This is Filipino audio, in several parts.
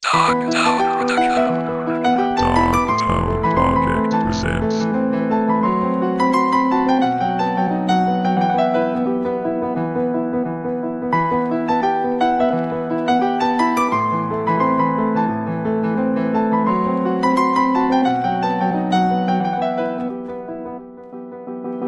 Dogtown Production. Dogtown Project presents.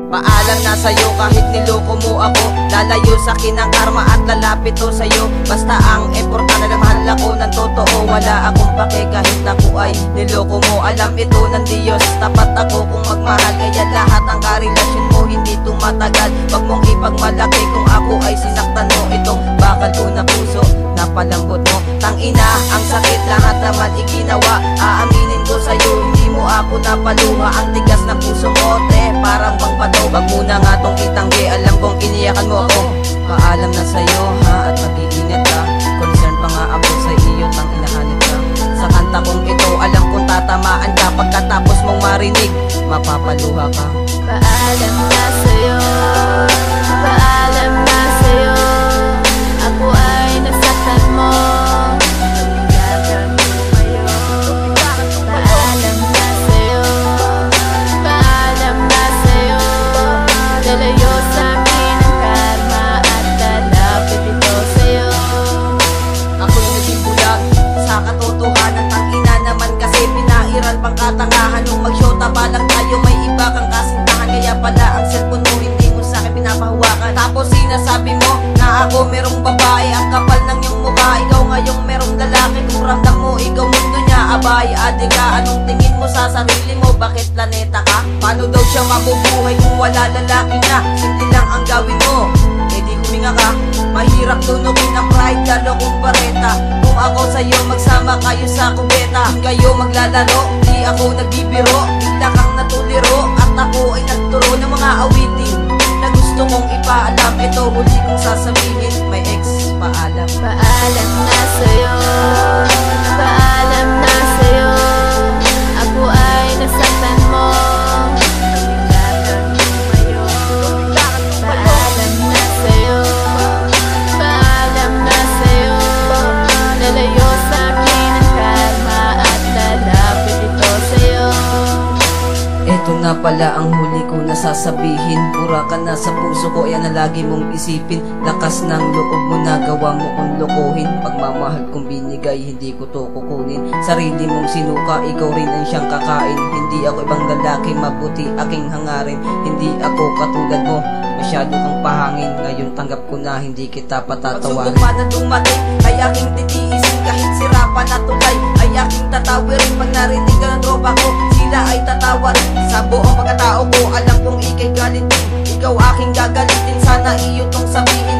Paalam na sa'yo kahit niloko mo ako. Lalayo sa'kin ang karma at lalapit to sa'yo. Basta ang importante na mahal ako ng totoo. Wala akong pake kahit ako ay niloko mo. Alam ito ng Diyos, tapat ako kung magmahal. Kaya lahat ng karelasyon mo hindi tumatagal. Wag mong ipagmalaki kung ako ay sinaktan mo. Itong bakal ko na puso, napalambot mo. Tangina, ang sakit lahat naman iginawa. Aaminin ko sa'yo, hindi mo ako napaluha. Ang tigas ng puso mo, te, parang bang bato. Wag muna nga tong itanggi, alam kong iniyakan mo ako. Paalam na sa'yo ha, at mag-iingat ka. Concern pa nga ako sa iyo, tang inahanap ka. Sa kanta kong ito, alam kong tatamaan ka. Pagkatapos mong marinig, mapapaluha ka. Paalam na sa'yo, paalam na sa'yo. Ako ay nasaktan mo. Paalam na sa'yo, paalam na sa'yo. Lalayo sa'kin ang karma at lalapit ito sa'yo. Ako'y naging bulag sa katotohanan. Tangina naman kasi pinairal pang katangahan. Nung magsyota pa lang tayo, may iba kang kasintahan. Kaya pala ang cellphone mo hindi mo sa'kin pinapahawakan. Tapos sinasabi mo na ako merong babae. Ang kapal ng iyong mukha, ikaw ngayong merong lalaki. Kung ramdam mo, ikaw mundo niya. Abay, ate ka, anong tingin mo sa sarili mo? Bakit planeta ka? Paano daw siya mabubuhay kung wala lalaki na? Simple lang ang gawin mo, eh di huminga ka. Mahirap tunugin ang pride, lalo kung pareta. Kung ako sa'yo, magsama kayo sa kubeta. Kung kayo maglalaro, di ako nagbibiro. Bigla kang natuliro at ako ay nagturo ng mga awitin na gusto kong ipaalam. Ito huli kong sasabihin, may ex, paalam. Paalam na sa'yo, paalam na sa'yo. Ako ay nasaktan mo. Paalam na sa'yo, paalam na sa'yo. Lalayo sa'kin ang karma at lalapit ito sa'yo. Eto nga pala ang huli ko na sasabihin. Pura ka na sa puso ko, yan na lagi mong isipin. Lakas ng loob mo na gawa mo kong lokohin. Pagmamahal kong binigay, hindi ko to kukunin. Sarili mong sinuka, ikaw rin ang siyang kakain. Hindi ako ibang lalaki, mabuti aking hangarin. Hindi ako katulad mo, masyado kang pahangin. Ngayon tanggap ko na hindi kita patatawarin. Pagsubok man na dumating, ay aking titiisin. Kahit sirapan na tulay, ay aking tatawirin. Pag narinig ka ng tropa ko, sila ay tatawarin. Sa buong pagkatao ko, alam kong ikay galitin. Ikaw aking gagalitin, sana iyo tong sabihin.